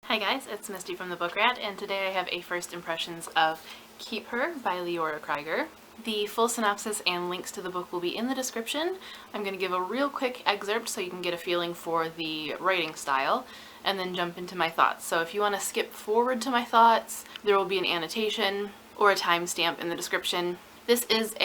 Hi guys, it's Misty from the Book Rat, and today I have a first impressions of Keep Her by Leora Krygier. The full synopsis and links to the book will be in the description. I'm going to give a real quick excerpt so you can get a feeling for the writing style, and then jump into my thoughts. So if you want to skip forward to my thoughts, there will be an annotation or a timestamp in the description. This is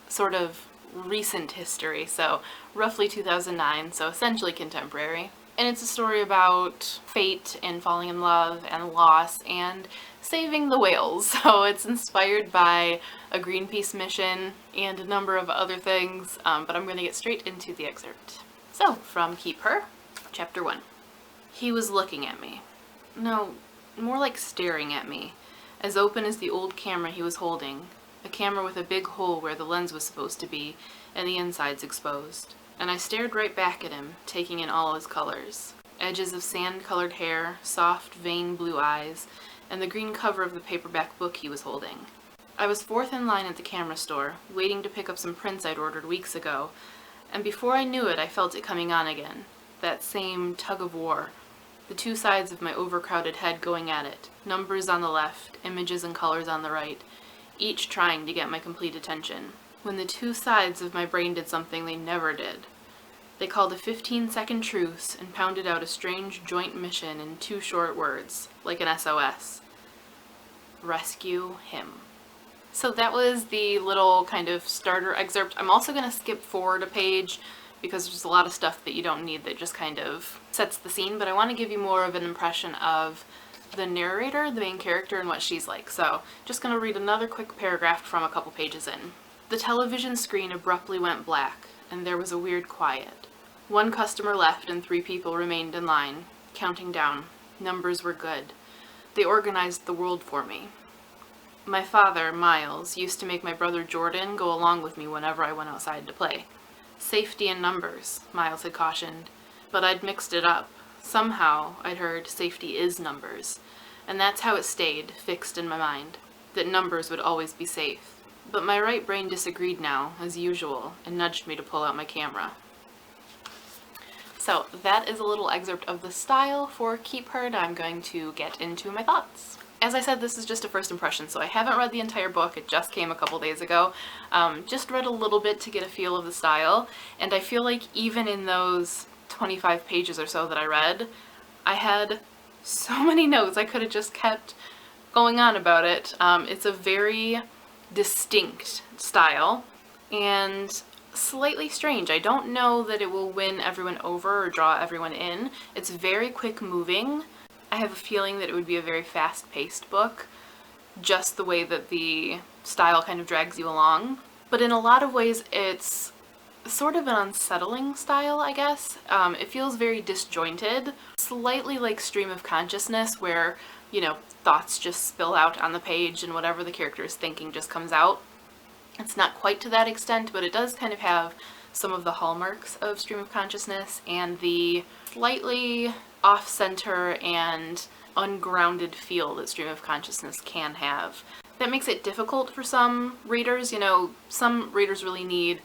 sort of recent history, so roughly 2009, so essentially contemporary. And it's a story about fate and falling in love and loss and saving the whales. So it's inspired by a Greenpeace mission and a number of other things, but I'm going to get straight into the excerpt. So, from Keep Her, Chapter 1. He was looking at me. No, more like staring at me, as open as the old camera he was holding, a camera with a big hole where the lens was supposed to be and the insides exposed. And I stared right back at him, taking in all his colors. Edges of sand-colored hair, soft, vain blue eyes, and the green cover of the paperback book he was holding. I was fourth in line at the camera store, waiting to pick up some prints I'd ordered weeks ago, and before I knew it, I felt it coming on again. That same tug of war. The two sides of my overcrowded head going at it, numbers on the left, images and colors on the right, each trying to get my complete attention. When the two sides of my brain did something they never did. They called a 15-second truce and pounded out a strange joint mission in two short words, like an SOS. Rescue him. So that was the little kind of starter excerpt. I'm also going to skip forward a page because there's a lot of stuff that you don't need that just kind of sets the scene, but I want to give you more of an impression of the narrator, the main character, and what she's like. So just going to read another quick paragraph from a couple pages in. The television screen abruptly went black, and there was a weird quiet. One customer left and 3 people remained in line, counting down. Numbers were good. They organized the world for me. My father, Miles, used to make my brother Jordan go along with me whenever I went outside to play. Safety in numbers, Miles had cautioned, but I'd mixed it up. Somehow, I'd heard safety is numbers, and that's how it stayed, fixed in my mind, that numbers would always be safe. But my right brain disagreed now, as usual, and nudged me to pull out my camera. So that is a little excerpt of the style for Keep Her. Now I'm going to get into my thoughts. As I said, this is just a first impression, so I haven't read the entire book. It just came a couple days ago. Just read a little bit to get a feel of the style, and I feel like even in those 25 pages or so that I read, I had so many notes. I could have just kept going on about it. It's a very distinct style and slightly strange. I don't know that it will win everyone over or draw everyone in. It's very quick moving. I have a feeling that it would be a very fast-paced book, just the way that the style kind of drags you along. But in a lot of ways it's sort of an unsettling style, I guess. It feels very disjointed, slightly like stream of consciousness where, you know, thoughts just spill out on the page and whatever the character is thinking just comes out. It's not quite to that extent, but it does kind of have some of the hallmarks of stream of consciousness and the slightly off-center and ungrounded feel that stream of consciousness can have. That makes it difficult for some readers. You know, some readers really need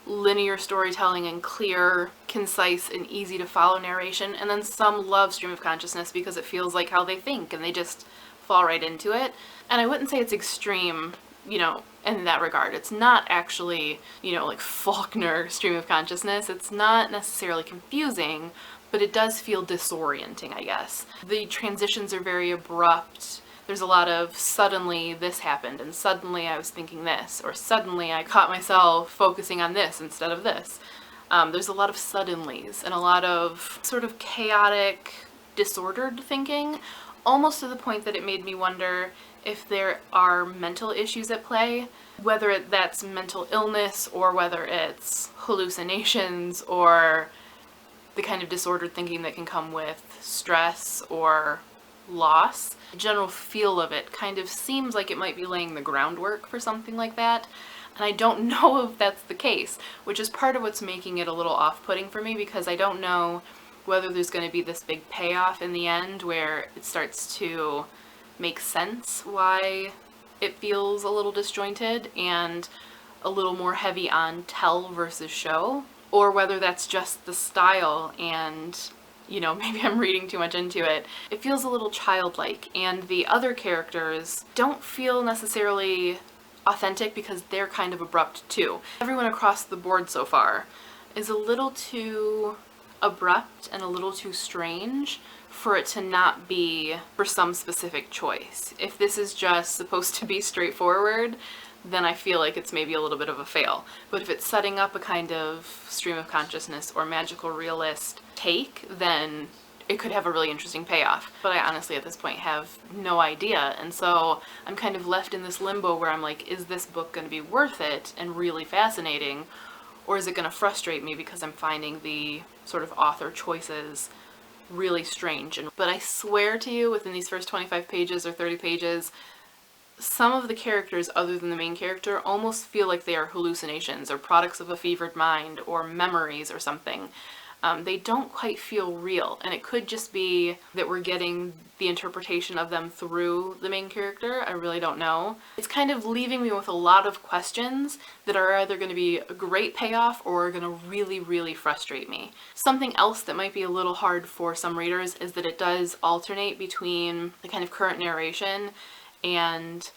linear storytelling and clear, concise, and easy to follow narration, and then some love stream of consciousness because it feels like how they think and they just fall right into it. And I wouldn't say it's extreme, you know, in that regard. It's not actually, you know, like Faulkner stream of consciousness. It's not necessarily confusing, but it does feel disorienting, I guess. The transitions are very abrupt. There's a lot of suddenly this happened, and suddenly I was thinking this, or suddenly I caught myself focusing on this instead of this. There's a lot of suddenlies and a lot of sort of chaotic, disordered thinking, almost to the point that it made me wonder if there are mental issues at play, whether that's mental illness or whether it's hallucinations or the kind of disordered thinking that can come with stress or loss. The general feel of it kind of seems like it might be laying the groundwork for something like that, and I don't know if that's the case, which is part of what's making it a little off-putting for me, because I don't know whether there's going to be this big payoff in the end where it starts to make sense why it feels a little disjointed and a little more heavy on tell versus show, or whether that's just the style and you know, maybe I'm reading too much into it. It feels a little childlike, and the other characters don't feel necessarily authentic because they're kind of abrupt too. Everyone across the board so far is a little too abrupt and a little too strange for it to not be for some specific choice. If this is just supposed to be straightforward, then I feel like it's maybe a little bit of a fail. But if it's setting up a kind of stream of consciousness or magical realist take, then it could have a really interesting payoff. But I honestly at this point have no idea, and so I'm kind of left in this limbo where I'm like, is this book going to be worth it and really fascinating, or is it going to frustrate me because I'm finding the sort of author choices really strange? But I swear to you, within these first 25 pages or 30 pages, some of the characters other than the main character almost feel like they are hallucinations or products of a fevered mind or memories or something. They don't quite feel real, and it could just be that we're getting the interpretation of them through the main character. I really don't know. It's kind of leaving me with a lot of questions that are either going to be a great payoff or are going to really, really frustrate me. Something else that might be a little hard for some readers is that it does alternate between the kind of current narration and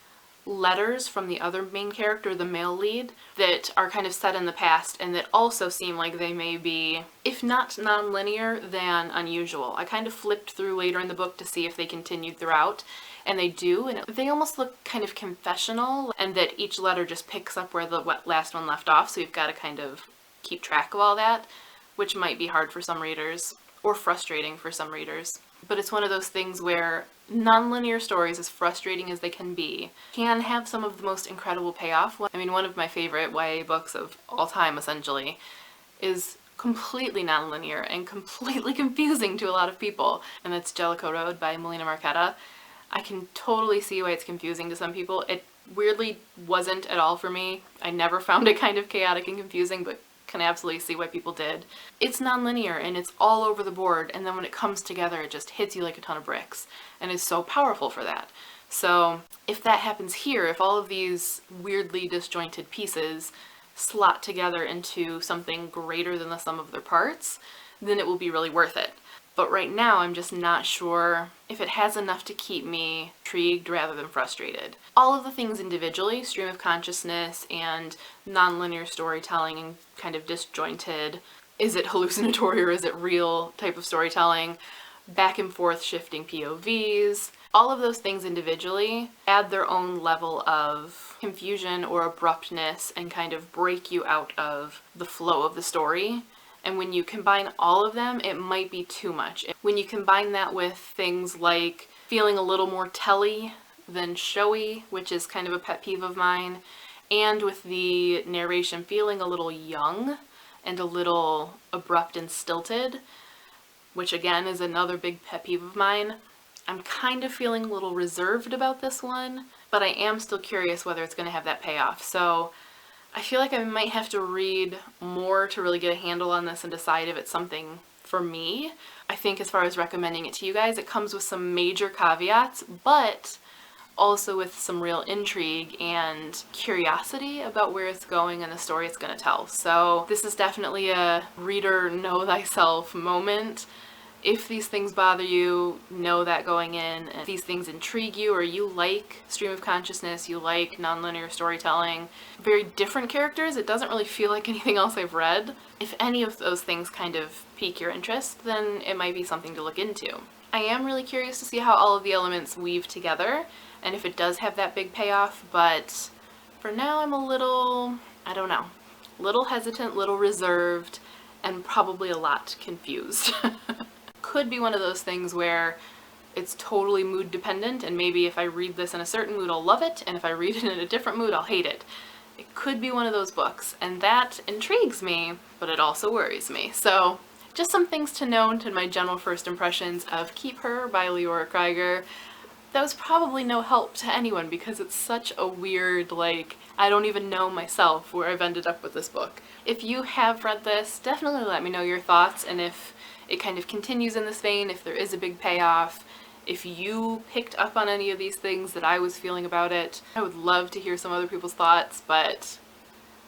letters from the other main character, the male lead, that are kind of set in the past and that also seem like they may be, if not non-linear, then unusual. I kind of flipped through later in the book to see if they continued throughout, and they do, and they almost look kind of confessional, and that each letter just picks up where the last one left off, so you've got to kind of keep track of all that, which might be hard for some readers, or frustrating for some readers. But it's one of those things where non-linear stories, as frustrating as they can be, can have some of the most incredible payoff. I mean, one of my favorite YA books of all time, essentially, is completely non-linear and completely confusing to a lot of people, and that's Jellicoe Road by Melina Marchetta. I can totally see why it's confusing to some people. It weirdly wasn't at all for me. I never found it kind of chaotic and confusing, but can absolutely see why people did. It's non-linear and it's all over the board, and then when it comes together it just hits you like a ton of bricks and is so powerful for that. So if that happens here, if all of these weirdly disjointed pieces slot together into something greater than the sum of their parts, then it will be really worth it. But right now I'm just not sure if it has enough to keep me intrigued rather than frustrated. All of the things individually, stream of consciousness and non-linear storytelling and kind of disjointed, is it hallucinatory or is it real type of storytelling, back and forth shifting POVs, all of those things individually add their own level of confusion or abruptness and kind of break you out of the flow of the story. And when you combine all of them, it might be too much. When you combine that with things like feeling a little more telly than showy, which is kind of a pet peeve of mine, and with the narration feeling a little young and a little abrupt and stilted, which again is another big pet peeve of mine, I'm kind of feeling a little reserved about this one, but I am still curious whether it's going to have that payoff. So I feel like I might have to read more to really get a handle on this and decide if it's something for me. I think as far as recommending it to you guys, it comes with some major caveats, but also with some real intrigue and curiosity about where it's going and the story it's going to tell. So this is definitely a reader know thyself moment. If these things bother you, know that going in. If these things intrigue you, or you like stream of consciousness, you like nonlinear storytelling, very different characters, it doesn't really feel like anything else I've read. If any of those things kind of pique your interest, then it might be something to look into. I am really curious to see how all of the elements weave together, and if it does have that big payoff, but for now I'm a little, I don't know, little hesitant, little reserved, and probably a lot confused. Could be one of those things where it's totally mood dependent, and maybe if I read this in a certain mood I'll love it, and if I read it in a different mood I'll hate it. It could be one of those books, and that intrigues me, but it also worries me. So just some things to note in my general first impressions of Keep Her by Leora Krygier. That was probably no help to anyone because it's such a weird, like, I don't even know myself where I've ended up with this book. If you have read this, definitely let me know your thoughts, and if it kind of continues in this vein, if there is a big payoff, if you picked up on any of these things that I was feeling about it. I would love to hear some other people's thoughts, but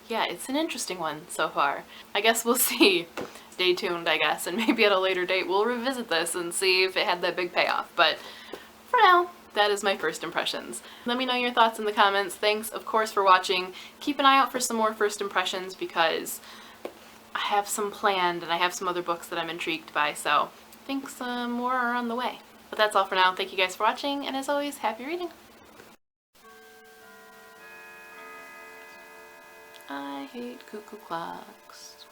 yeah, it's an interesting one so far. I guess we'll see. Stay tuned, I guess, and maybe at a later date we'll revisit this and see if it had that big payoff. But for now, that is my first impressions. Let me know your thoughts in the comments. Thanks, of course, for watching. Keep an eye out for some more first impressions because I have some planned and I have some other books that I'm intrigued by, so I think some more are on the way. But that's all for now. Thank you guys for watching, and as always, happy reading! I hate cuckoo clocks.